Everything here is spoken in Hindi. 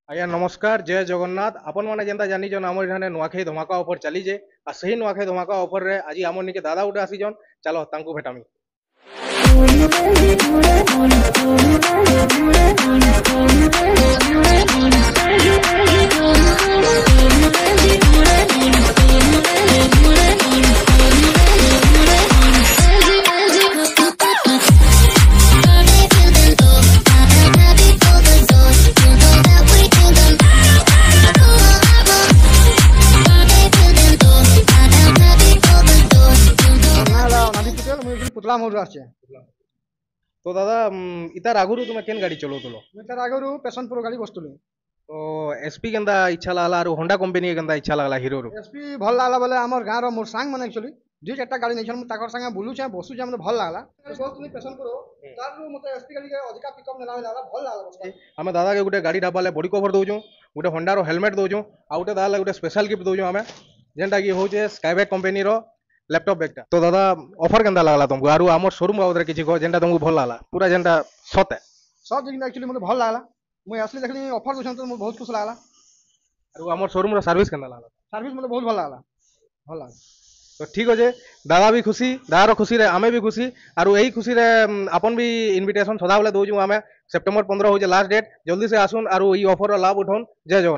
आज्ञा नमस्कार जय जगन्नाथ आपण मैंने जेनता जानीन आम इन्हें नुआखाई धमाका ऑफर चलीजे आ सही नुआखाई धमाका ऑफर रे आज आम निके दादा गुटे आसीचन चलो तांको भेटामी। पुतला मोड़ आछे तो दादा इतार आगुरु तुम केन गाड़ी चलोतलो? तार आगरू पैशन प्रो गाड़ी बसतुली। तो एसपी केनता इच्छा लागला और होंडा कंपनी केनता इच्छा लागला हीरो रो? एसपी भल लागला बोले हमर गाँव रो मोर सांग माने एक्चुअली दुई चारटा गाड़ी नहीं छन ताकर संगे बुलुछे बसुछे मते भल लागला बसतुली पैशन प्रो तारु मते एसपी गाड़ी के अधिका पिकअप नेला लागला भल लागला बस। आमे दादा के गुटे गाड़ी ढाबाले बॉडी कवर दोजो गुटे होंडा रो हेलमेट दोजो आ गुटे दादा गुटे स्पेशल गिफ्ट दोजो आमे जेनटा की होचे स्काईबैक कंपनी रो लैपटॉप बैगटा। तो दादा ऑफर केनता लागला तुमको आरो हमर शोरूम बाबद रे किछि को जेनटा तुमको भल लागला पूरा जेनटा सते सब जिन एक्चुअली मते भल लागला मुई असली देखली ऑफर दोछन तो बहुत खुश लागला आरो हमर शोरूम रो सर्विस केनता लागला? सर्विस मते बहुत भल लागला भल लागला। तो ठीक अच्छे दादा भी खुशी दादार खुशी रे आमे भी खुशी और यही खुशी रे अपन भी इनविटेशन सदा बेले दौचु आमे सेप्टेम्बर 15 हो लास्ट डेट जल्दी से आसुन और ये ऑफर लाभ उठाउन। जय जगन्नाथ।